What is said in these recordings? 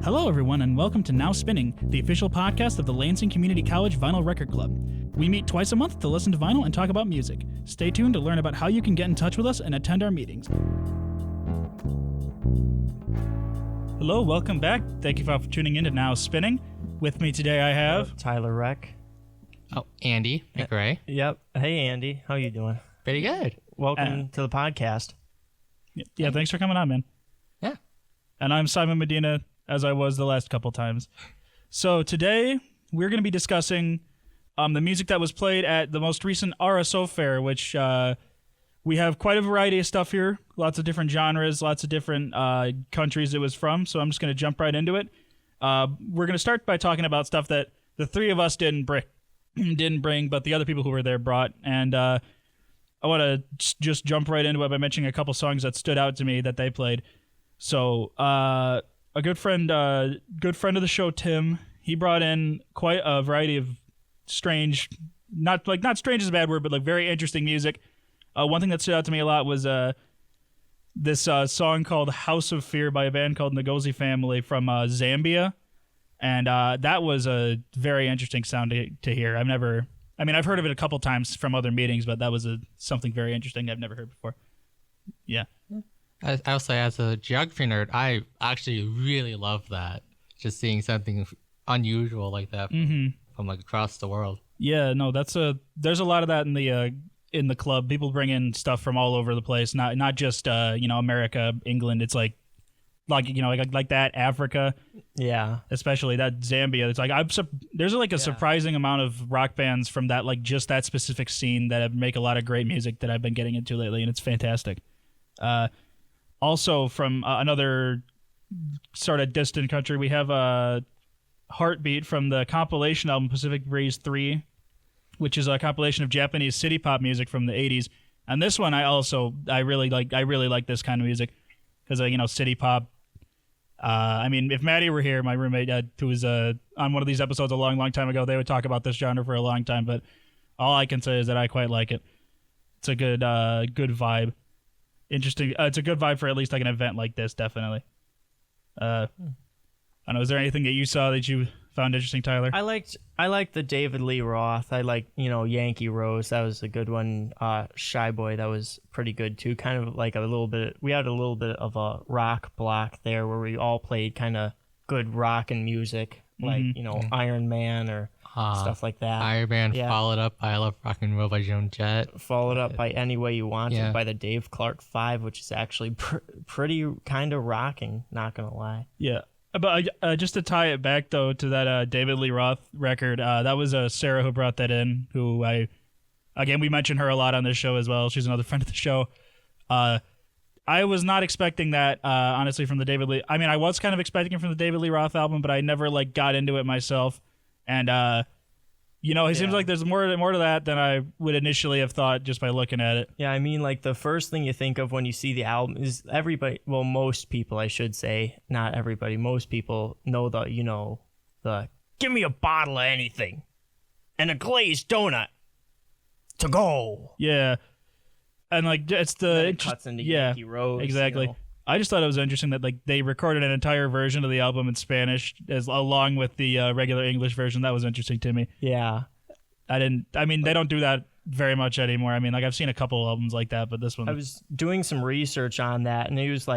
Hello, everyone, and welcome to Now Spinning, the official podcast of the Lansing Community College Vinyl Record Club. We meet twice a month to listen to vinyl and talk about music. Stay tuned to learn about how you can get in touch with us and attend our meetings. Hello, welcome back. Thank you for tuning in to Now Spinning. With me today I have... Tyler Reck. Oh, Andy McRae. Yep. Hey, Andy. How you doing? Pretty good. Welcome to the podcast. Yeah, thanks for coming on, man. Yeah. And I'm Simon Medina, as I was the last couple times. So today we're going to be discussing the music that was played at the most recent RSO fair, which we have quite a variety of stuff here. Lots of different genres, lots of different countries it was from. So I'm just going to jump right into it. We're going to start by talking about stuff that the three of us didn't bring, but the other people who were there brought. And I want to just jump right into it by mentioning a couple songs that stood out to me that they played. So a good friend of the show, Tim, he brought in quite a variety of strange, not strange is a bad word, but like very interesting music. One thing that stood out to me a lot was this song called House of Fear by a band called Ngozi Family from Zambia. And that was a very interesting sound to hear. I've heard of it a couple times from other meetings, but that was something very interesting I've never heard before. Yeah. I'll say, as a geography nerd, I actually really love that. Just seeing something unusual like that from like across the world. Yeah, no, there's a lot of that in the club. People bring in stuff from all over the place, not just America, England. It's like that Africa. Yeah, especially that Zambia. It's like there's like a surprising amount of rock bands from that, like just that specific scene that make a lot of great music that I've been getting into lately, and it's fantastic. Also, from another sort of distant country, we have a Heartbeat from the compilation album Pacific Breeze 3, which is a compilation of Japanese city pop music from the 80s. And this one I really like this kind of music because city pop. If Maddie were here, my roommate who was on one of these episodes a long time ago, they would talk about this genre for a long time. But all I can say is that I quite like it. It's a good vibe. Interesting. It's a good vibe for at least like an event like this, definitely. I don't know. Is there anything that you saw that you found interesting, Tyler? I liked the David Lee Roth. I like Yankee Rose. That was a good one. Shy Boy, that was pretty good too. Kind of like we had a little bit of a rock block there where we all played kind of good rock and music, like Iron Man or stuff like that. Iron Man, followed up by I Love Rock and Roll by Joan Jett. Followed up by Any Way You Want It by the Dave Clark 5, which is actually pretty kind of rocking, not going to lie. Yeah. But just to tie it back, though, to that David Lee Roth record, that was Sarah who brought that in, who we mentioned her a lot on this show as well. She's another friend of the show. I was not expecting that, honestly, from the David Lee. I was kind of expecting it from the David Lee Roth album, but I never got into it myself. And it seems like there's more to that than I would initially have thought just by looking at it. Yeah, the first thing you think of when you see the album is most people, I should say, not everybody, most people know the give me a bottle of anything and a glazed donut to go. Yeah. And it's it cuts into Yankee Rose. Exactly. I just thought it was interesting that they recorded an entire version of the album in Spanish along with the regular English version. That was interesting to me. Yeah. They don't do that very much anymore. I've seen a couple albums like that, but this one... I was doing some research on that, and he was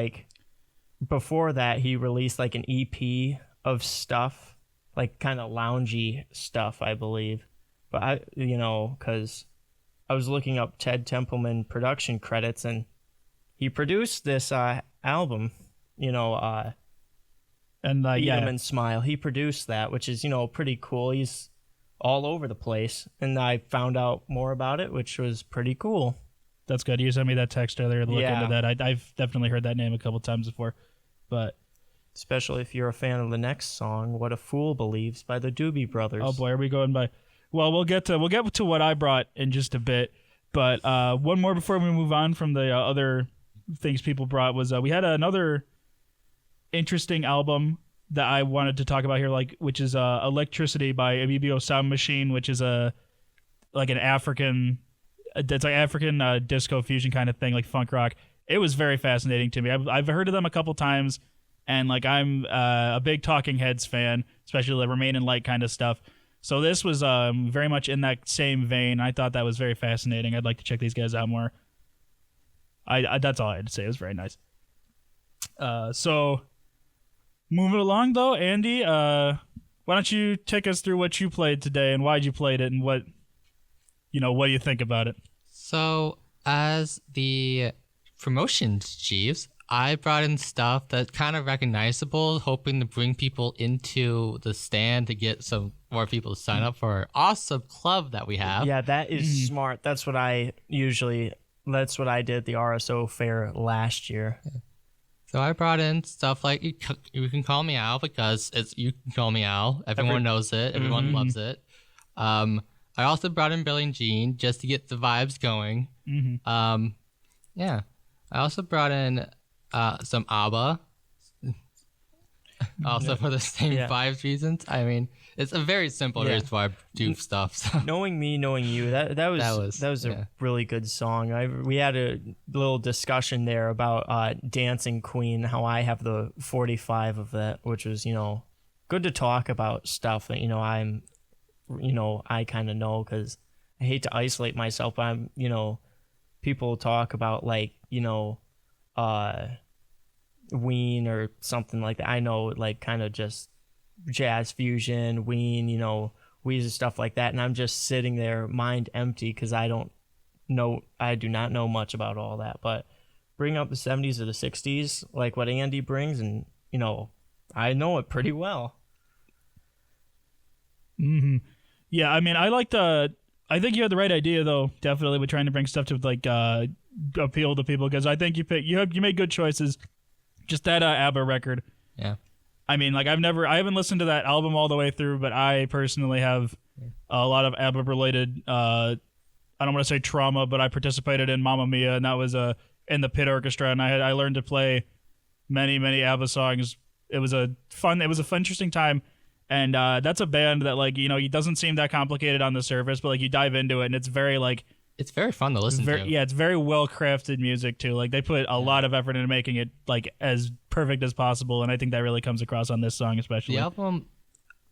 before that, he released an EP of stuff, kind of loungy stuff, I believe. But because I was looking up Ted Templeman production credits, and he produced this album, Beat 'Em and Smile. He produced that, which is, pretty cool. He's all over the place. And I found out more about it, which was pretty cool. That's good. You sent me that text earlier to look into that. I've definitely heard that name a couple times before. But especially if you're a fan of the next song, What a Fool Believes by the Doobie Brothers. Oh boy, are we going by... Well, we'll get to what I brought in just a bit. But one more before we move on from the other things people brought was we had another interesting album that I wanted to talk about here, which is Electricity by Abibio Sound Machine, which is an African, it's African disco fusion kind of thing, like funk rock. It was very fascinating to me. I've heard of them a couple times. and like I'm a big Talking Heads fan, especially the Remain in Light kind of stuff. So this was very much in that same vein. I thought that was very fascinating. I'd like to check these guys out more. I that's all I had to say. It was very nice. So moving along though, Andy, why don't you take us through what you played today and why'd you played it and what do you think about it? So as the promotions chiefs, I brought in stuff that's kind of recognizable, hoping to bring people into the stand to get some more people to sign up for our awesome club that we have. Yeah, that is smart. That's what I did at the RSO fair last year. Yeah. So I brought in stuff like you can call me Al because you can call me Al. Everyone knows it. Everyone loves it. I also brought in Billie Jean just to get the vibes going. Yeah. I also brought in some ABBA. Also for the same vibes reasons. I mean, it's a very simple reason why I do stuff. So. Knowing me, knowing you, that was a really good song. We had a little discussion there about Dancing Queen, how I have the 45 of that, which was, good to talk about stuff that, I kind of know, because I hate to isolate myself, but people talk about Ween or something like that. I know kind of just jazz fusion, Ween, Weezer, stuff like that, and I'm just sitting there mind empty because I do not know much about all that. But bring up the 70s or the 60s, like what Andy brings, and I know it pretty well. Yeah, I mean, I think you had the right idea though, definitely, with trying to bring stuff to appeal to people, because I think you made good choices. Just that ABBA record. Yeah. I mean, I haven't listened to that album all the way through, but I personally have a lot of ABBA related, I don't want to say trauma, but I participated in Mamma Mia, and that was in the pit orchestra, and I learned to play many, many ABBA songs. It was a fun, interesting time, and that's a band that it doesn't seem that complicated on the surface, but you dive into it, and it's very it's very fun to listen to. Yeah, it's very well crafted music too. They put a lot of effort into making it as perfect as possible, and I think that really comes across on this song especially.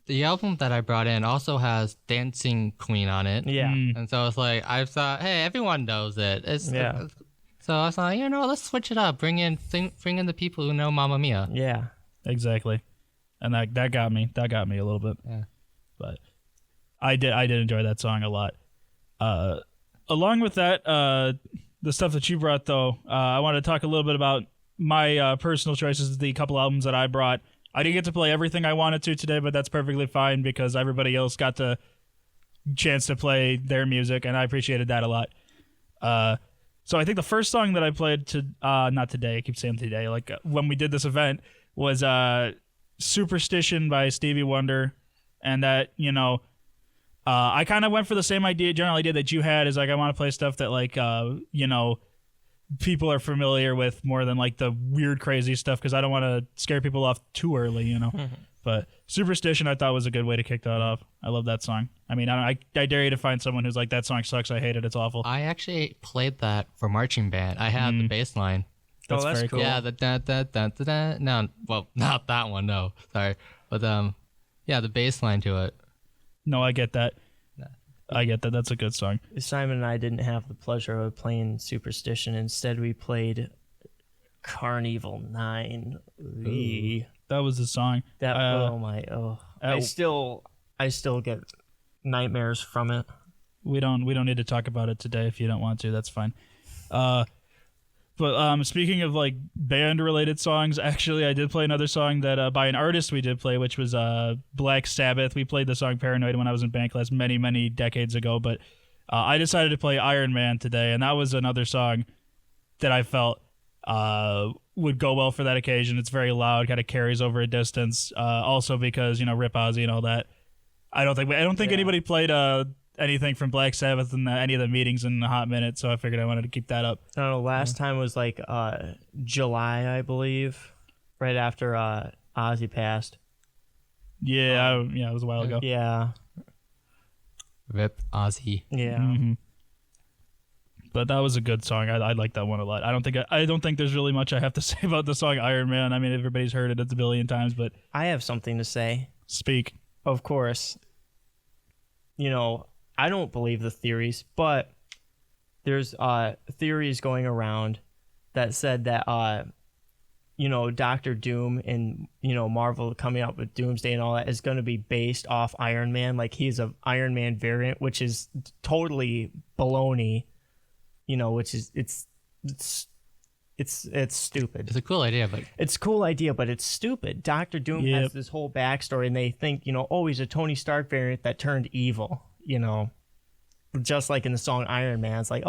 The album that I brought in also has Dancing Queen on it. Yeah. And so it's I thought, hey, everyone knows it. So I was like, let's switch it up. Bring in the people who know Mamma Mia. Yeah. Exactly. And that got me. That got me a little bit. Yeah. But I did enjoy that song a lot. Along with that, the stuff that you brought, though, I want to talk a little bit about my personal choices, the couple albums that I brought. I didn't get to play everything I wanted to today, but that's perfectly fine because everybody else got the chance to play their music, and I appreciated that a lot. So I think the first song that I played not today, I keep saying today, when we did this event, was Superstition by Stevie Wonder, and that, I kind of went for the same general idea that you had, is I want to play stuff that people are familiar with more than the weird crazy stuff, because I don't want to scare people off too early, But Superstition I thought was a good way to kick that off. I love that song. I mean, I dare you to find someone who's that song sucks, I hate it, it's awful. I actually played that for marching band. I had the bass line. That's very cool. Yeah, the da da da da da. No, well, not that one. No, sorry, but the bass line to it. No, I get that. I get that. That's a good song. Simon and I didn't have the pleasure of playing Superstition. Instead, we played Carnival 9. That was the song. I still get nightmares from it. We don't need to talk about it today if you don't want to. That's fine. But speaking of band related songs, actually I did play another song that by an artist we did play, which was Black Sabbath. We played the song Paranoid when I was in band class many, many decades ago, but I decided to play Iron Man today, and that was another song that I felt would go well for that occasion. It's very loud, kind of carries over a distance. Also because Rip Ozzy and all that. I don't think anybody played anything from Black Sabbath in any of the meetings in a hot minute, so I figured I wanted to keep that up. I don't know. Last time was July, I believe, right after Ozzy passed. Yeah, it was a while ago. Yeah. Rip Ozzy. Yeah. Mm-hmm. But that was a good song. I like that one a lot. I don't think there's really much I have to say about the song Iron Man. I mean, everybody's heard it a billion times, but I have something to say. Speak. Of course. I don't believe the theories, but there's theories going around that said that Doctor Doom and Marvel coming out with Doomsday and all that is going to be based off Iron Man. Like, he's a Iron Man variant, which is totally baloney. Which is it's stupid. It's a cool idea, but it's stupid. Doctor Doom has this whole backstory, and they think he's a Tony Stark variant that turned evil. Just like in the song Iron Man, it's like,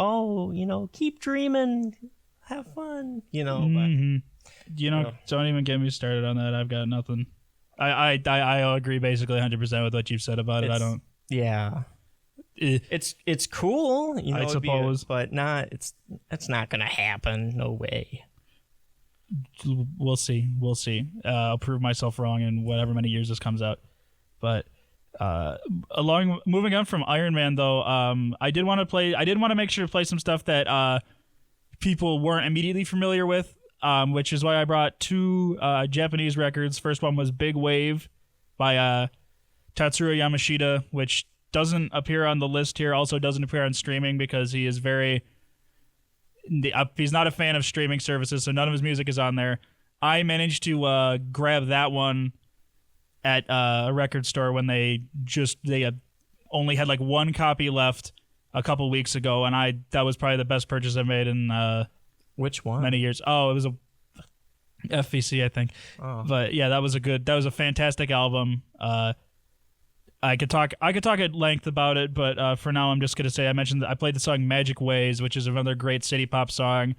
keep dreaming, have fun. Mm-hmm. Don't even get me started on that. I've got nothing. I agree basically 100% with what you've said about it. I don't. Yeah. It's cool, I suppose, but not. It's not gonna happen. No way. We'll see. I'll prove myself wrong in whatever many years this comes out. But moving on from Iron Man, though, I did want to make sure to play some stuff that people weren't immediately familiar with, which is why I brought two Japanese records. First one was Big Wave by Tatsuro Yamashita, which doesn't appear on the list here, also doesn't appear on streaming because he is he's not a fan of streaming services, so none of his music is on there. I managed to grab that one at a record store when they only had like one copy left a couple weeks ago, and that was probably the best purchase I made in which one? Many years. Oh, it was a FVC, I think. Oh. But yeah, that was a fantastic album. I could talk at length about it, but for now I'm just gonna say I mentioned that I played the song Magic Ways, which is another great city pop song.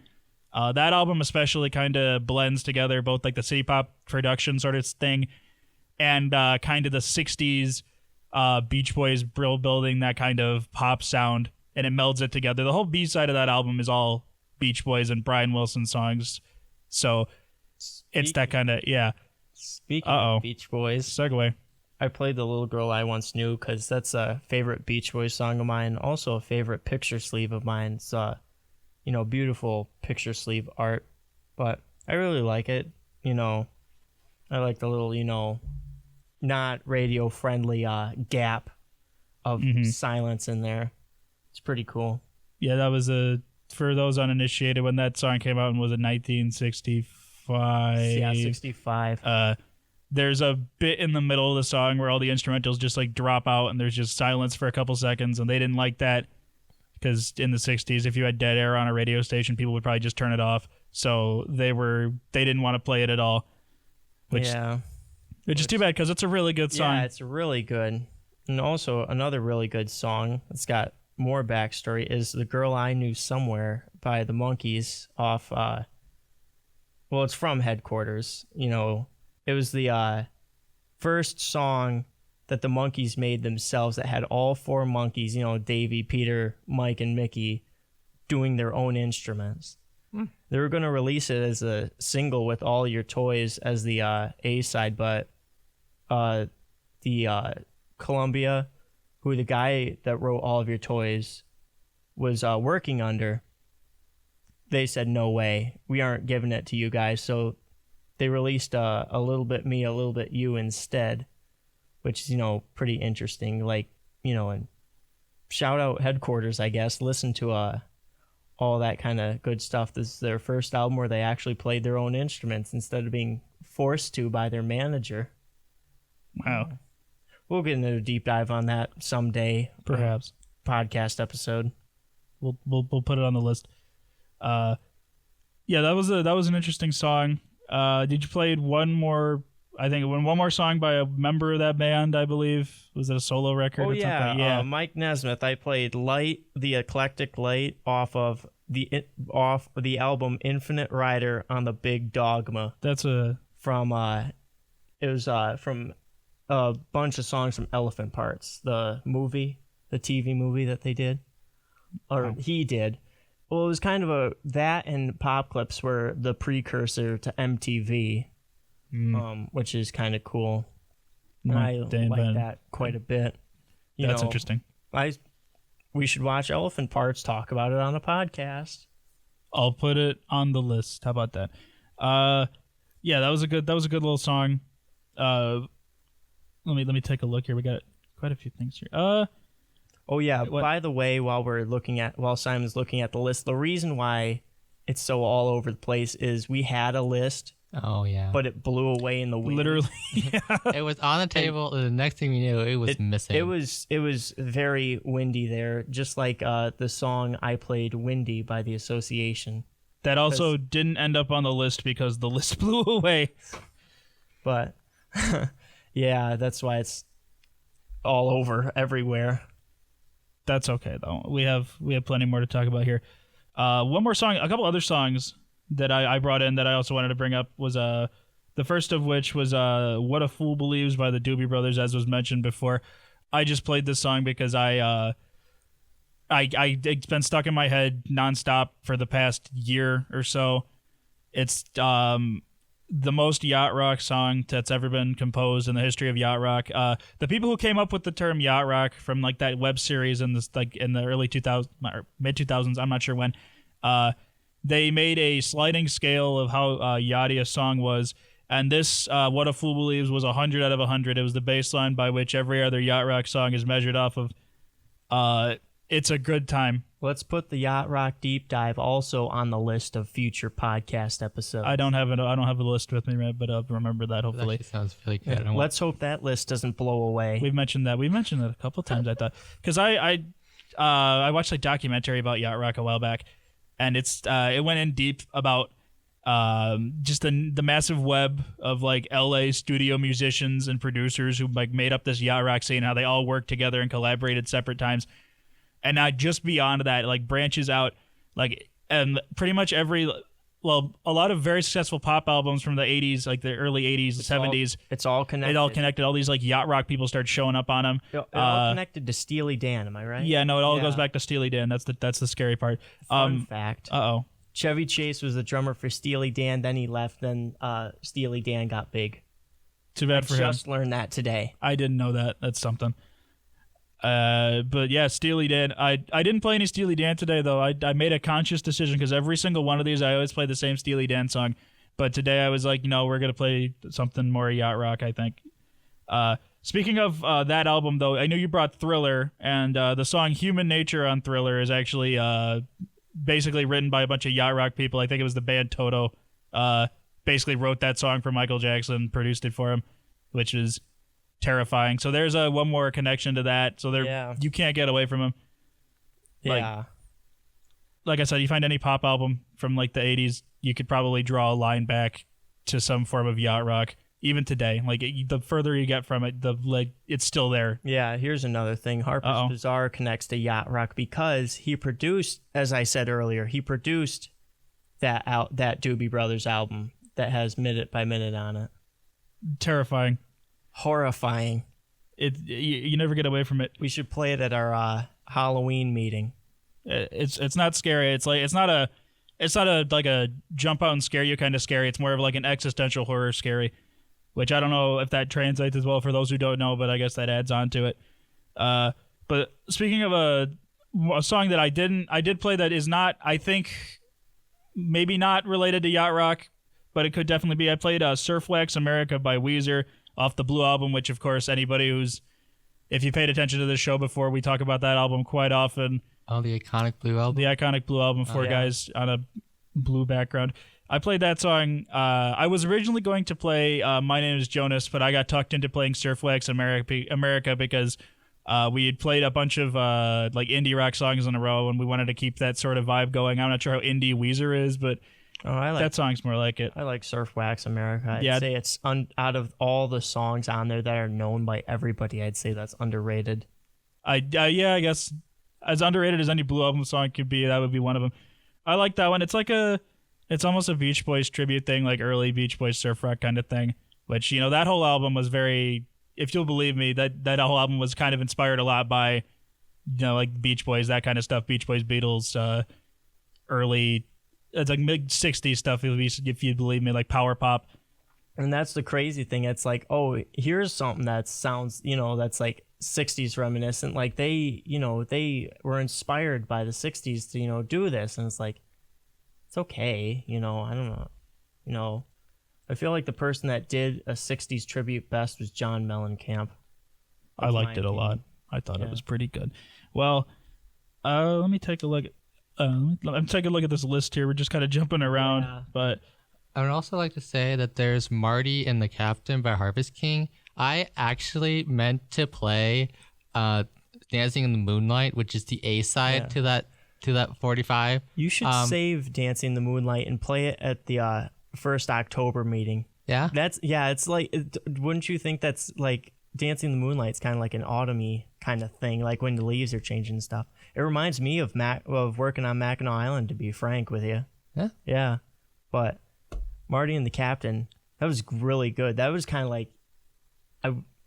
That album especially kind of blends together both like the city pop production sort of thing and kind of the 60s Beach Boys Brill Building, that kind of pop sound, and it melds it together. The whole B-side of that album is all Beach Boys and Brian Wilson songs, so it's that kind of, yeah. Speaking of Beach Boys, segue. I played The Little Girl I Once Knew because that's a favorite Beach Boys song of mine, also a favorite picture sleeve of mine. It's beautiful picture sleeve art, but I really like it. I like the little, not radio friendly gap of silence in there. It's pretty cool. Yeah, that was for those uninitiated, when that song came out, and was it 1965? Yeah, 65. There's a bit in the middle of the song where all the instrumentals just like drop out and there's just silence for a couple seconds, and they didn't like that because in the 60s, if you had dead air on a radio station, people would probably just turn it off. So they didn't want to play it at all. Which is too bad because it's a really good song. Yeah, it's really good. And also another really good song that's got more backstory is The Girl I Knew Somewhere by the Monkees off, it's from Headquarters, It was the first song that the Monkees made themselves that had all four monkeys, Davy, Peter, Mike, and Mickey, doing their own instruments. They were going to release it as a single with All Your Toys as the A-side, but the Columbia, who the guy that wrote All of Your Toys was working under, they said, no way, we aren't giving it to you guys, so they released A Little Bit Me, A Little Bit You instead, which is, pretty interesting. Like, and shout out Headquarters, I guess. Listen to all that kind of good stuff. This is their first album where they actually played their own instruments instead of being forced to by their manager. Wow. We'll get into a deep dive on that someday. Perhaps. Podcast episode. We'll put it on the list. Yeah, that was an interesting song. Did you play one more song by a member of that band, I believe? Was it a solo record? Oh, or yeah. something? Yeah. Mike Nesmith. I played Light, the Eclectic Light, off the album Infinite Rider on the Big Dogma. That's from a bunch of songs from Elephant Parts, the TV movie that they did, or he did. Well, it was kind of that and Pop Clips were the precursor to MTV, which is kind of cool. I like that quite a bit. That's interesting. We should watch Elephant Parts, talk about it on a podcast. I'll put it on the list. How about that? Yeah, that was a good little song. Let me take a look here. We got quite a few things here. Oh yeah, what? By the way, while Simon's looking at the list, the reason why it's so all over the place is we had a list. Oh yeah. But it blew away in the wind. Literally. Yeah. It was on the table, and the next thing we knew, it was missing. It was very windy there, just like the song I played, Windy by The Association. That also didn't end up on the list because the list blew away. But yeah, that's why it's all over everywhere. That's okay though. We have plenty more to talk about here. One more song, a couple other songs that I brought in that I also wanted to bring up was the first of which was What a Fool Believes by the Doobie Brothers, as was mentioned before. I just played this song because it's been stuck in my head nonstop for the past year or so. It's the most yacht rock song that's ever been composed in the history of yacht rock. The people who came up with the term yacht rock from like that web series in this like in the early 2000s or mid 2000s, I'm not sure when. They made a sliding scale of how yachty a song was, and this What a Fool Believes was 100 out of 100. It was the baseline by which every other yacht rock song is measured off of. It's a good time. Let's put the Yacht Rock Deep Dive also on the list of future podcast episodes. I don't have a list with me, but I'll remember that hopefully. That sounds really good. Yeah, let's hope that list doesn't blow away. We've mentioned that a couple times. I thought because I watched a documentary about yacht rock a while back, and it went in deep about just the massive web of like LA studio musicians and producers who like made up this yacht rock scene, how they all worked together and collaborated separate times. And now just beyond that, like branches out, like, and pretty much a lot of very successful pop albums from the 80s, like the early 80s, 70s. It's all connected. It all connected. All these like yacht rock people start showing up on them. It all connected to Steely Dan, am I right? Yeah, no, it all goes back to Steely Dan. That's the scary part. Fun fact. Uh-oh. Chevy Chase was the drummer for Steely Dan, then he left, then Steely Dan got big. Too bad for him. I just learned that today. I didn't know that. That's something. But yeah, Steely Dan. I didn't play any Steely Dan today though. I made a conscious decision because every single one of these I always play the same Steely Dan song. But today I was like, we're gonna play something more yacht rock, I think. Speaking of that album though, I know you brought Thriller, and the song Human Nature on Thriller is actually basically written by a bunch of yacht rock people. I think it was the band Toto. Basically wrote that song for Michael Jackson, produced it for him, which is terrifying. So there's one more connection to that. So you can't get away from him. Like I said, you find any pop album from like the 80s, you could probably draw a line back to some form of yacht rock. Even today, like the further you get from it, it's still there. Yeah, here's another thing. Harper's Bazaar connects to yacht rock because he produced, as I said earlier, that Doobie Brothers album that has Minute by Minute on it. Terrifying. Horrifying. You never get away from it. We should play it at our Halloween meeting. It's not scary. It's not a like a jump out and scare you kind of scary. It's more of like an existential horror scary, which I don't know if that translates as well for those who don't know, but I guess that adds on to it. But speaking of a song that I did play that is not, I think, maybe not related to yacht rock, but it could definitely be. I played Surf Wax America by Weezer off the Blue Album, which of course anybody if you paid attention to this show before, we talk about that album quite often. Oh, the iconic Blue Album. The iconic Blue Album, four guys on a blue background. I played that song. I was originally going to play My Name is Jonas, but I got tucked into playing Surf Wax America because we had played a bunch of like indie rock songs in a row, and we wanted to keep that sort of vibe going. I'm not sure how indie Weezer is, but that song's more like it. I like Surf Wax America. I'd say it's out of all the songs on there that are known by everybody, I'd say that's underrated. I guess as underrated as any Blue Album song could be, that would be one of them. I like that one. It's almost a Beach Boys tribute thing, like early Beach Boys surf rock kind of thing, which, that whole album was very, if you'll believe me, that whole album was kind of inspired a lot by, like Beach Boys, that kind of stuff, Beach Boys, Beatles, early, it's like mid-60s stuff, if you believe me, like power pop. And that's the crazy thing. It's like, oh, here's something that sounds, that's like 60s reminiscent. Like they were inspired by the 60s to, do this. And it's like, it's okay. I don't know. I feel like the person that did a 60s tribute best was John Mellencamp. I liked it a lot. I thought it was pretty good. Well, let me take a look. I'm taking a look at this list here. We're just kind of jumping around, but I would also like to say that there's Marty and the Captain by Harvest King. I actually meant to play Dancing in the Moonlight, which is the A side to that 45. You should save Dancing in the Moonlight and play it at the first October meeting. Yeah? It's like, wouldn't you think that's like Dancing in the Moonlight's kind of like an autumny kind of thing, like when the leaves are changing and stuff. It reminds me of working on Mackinac Island, to be frank with you. Yeah? Yeah. But Marty and the Captain, that was really good. That was kind of like,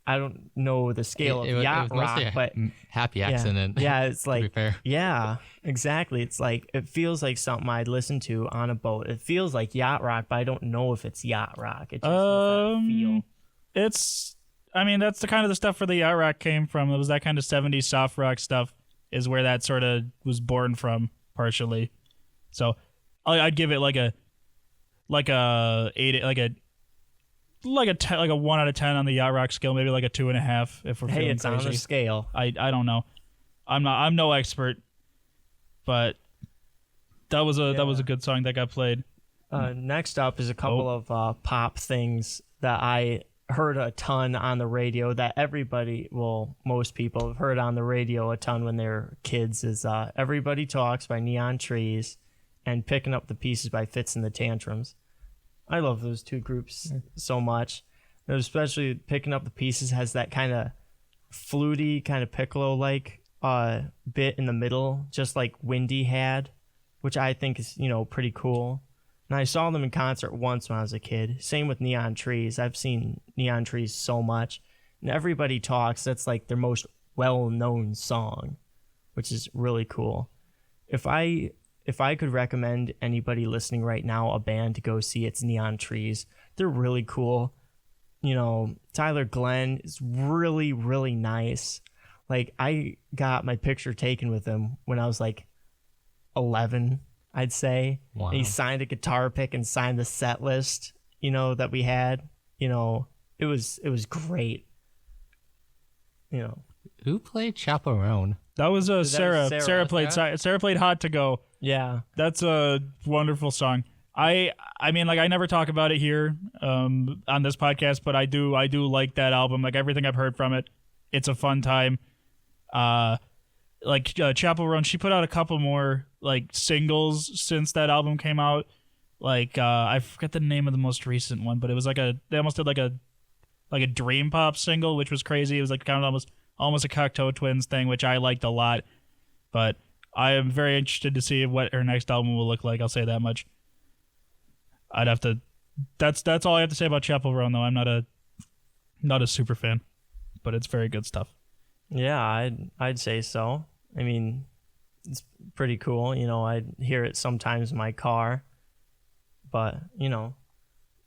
I don't know the scale of yacht rock, but happy accident. Yeah, it's like, to be fair. Yeah, exactly. It's like, it feels like something I'd listen to on a boat. It feels like yacht rock, but I don't know if it's yacht rock. It just has that feel. That's the kind of the stuff where the yacht rock came from. It was that kind of 70s soft rock stuff is where that sort of was born from, partially. So I'd give it like a 1 out of 10 on the yacht rock scale, maybe like a 2.5 if we're feeling it's crazy. On the scale. I don't know. I'm no expert, but that was a good song that got played. Next up is a couple of pop things that I heard a ton on the radio that most people have heard on the radio a ton when they're kids is Everybody Talks by Neon Trees and Picking Up the Pieces by Fitz and the Tantrums. I love those two groups so much. And especially Picking Up the Pieces has that kind of fluty, kind of piccolo-like bit in the middle, just like Windy had, which I think is, pretty cool. And I saw them in concert once when I was a kid. Same with Neon Trees. I've seen Neon Trees so much. And Everybody Talks, that's like their most well-known song, which is really cool. If I could recommend anybody listening right now a band to go see, it's Neon Trees. They're really cool. Tyler Glenn is really, really nice. Like, I got my picture taken with him when I was like 11, I'd say. Wow. And he signed a guitar pick and signed the set list, that we had. It was great. Who played Chaperone? That was Sarah. Sarah. Sarah played Hot to Go. Yeah. That's a wonderful song. I never talk about it here on this podcast, but I do like that album. Like everything I've heard from it, it's a fun time. Chapel Run, she put out a couple more like singles since that album came out. Like I forget the name of the most recent one, but it was they almost did like a dream pop single, which was crazy. It was like kind of almost a Cocteau Twins thing, which I liked a lot. But I am very interested to see what her next album will look like. I'll say that much. I'd have to. That's all I have to say about Chapel Roan, though. I'm not a super fan, but it's very good stuff. Yeah, I'd say so. I mean, it's pretty cool. I hear it sometimes in my car, but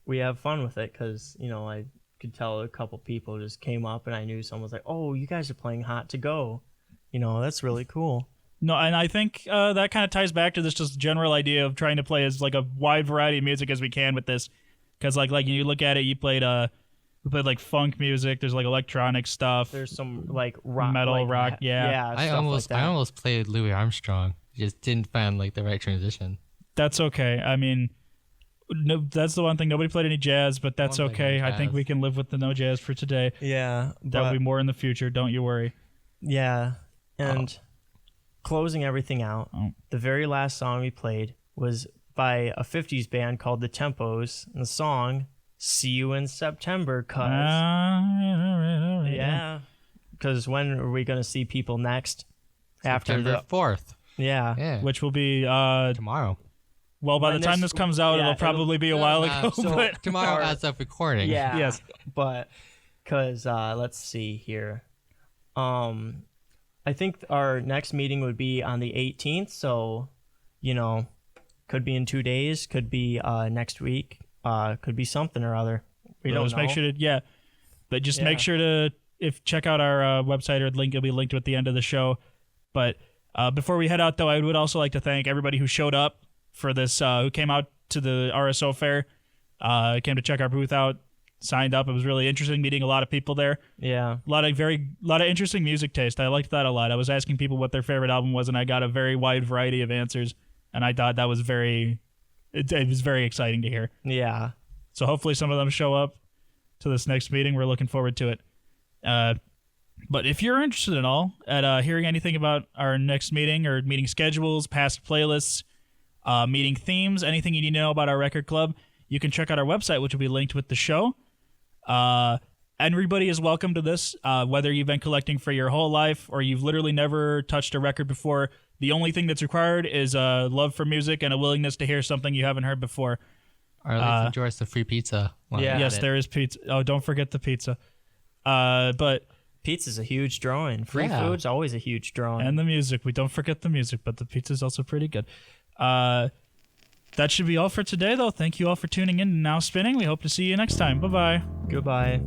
we have fun with it because I could tell a couple people just came up and I knew someone was like, "Oh, you guys are playing Hot to Go." That's really cool. No, and I think that kind of ties back to this just general idea of trying to play as like a wide variety of music as we can with this, because like you look at it, we played like funk music. There's like electronic stuff. There's some like rock, metal rock. Yeah. I almost played Louis Armstrong. Just didn't find like the right transition. That's okay. I mean, no, that's the one thing. Nobody played any jazz, but that's okay. I think we can live with the no jazz for today. Yeah, there'll be more in the future. Don't you worry. Yeah, and closing everything out, the very last song we played was by a 50s band called The Tempos, and the song "See You in September." Because when are we gonna see people next? September 4th. Yeah, which will be tomorrow. Well, by the time this comes out, it'll probably be a while ago. So but tomorrow as of recording. Yeah. Yes. But because let's see here. I think our next meeting would be on the 18th. So, could be in 2 days. Could be next week. Could be something or other. We don't know. Make sure to but just make sure to if check out our website, or the link will be linked at the end of the show. But before we head out, though, I would also like to thank everybody who showed up for this, who came out to the RSO fair, came to check our booth out, signed up. It was really interesting meeting a lot of people there. Yeah. A lot of interesting music taste. I liked that a lot. I was asking people what their favorite album was, and I got a very wide variety of answers, and I thought that was it was very exciting to hear. Yeah. So hopefully some of them show up to this next meeting. We're looking forward to it. But if you're interested at all at hearing anything about our next meeting, or meeting schedules, past playlists, meeting themes, anything you need to know about our record club, you can check out our website, which will be linked with the show. Everybody is welcome to this, whether you've been collecting for your whole life or you've literally never touched a record before. The only thing that's required is a love for music and a willingness to hear something you haven't heard before. Or at least enjoy some free pizza. Yeah. Yes, there is pizza. Oh, don't forget the pizza. But pizza's a huge drawing. Free food's always a huge drawing. And the music. We don't forget the music, but the pizza's also pretty good. That should be all for today, though. Thank you all for tuning in to Now Spinning. We hope to see you next time. Bye-bye. Goodbye.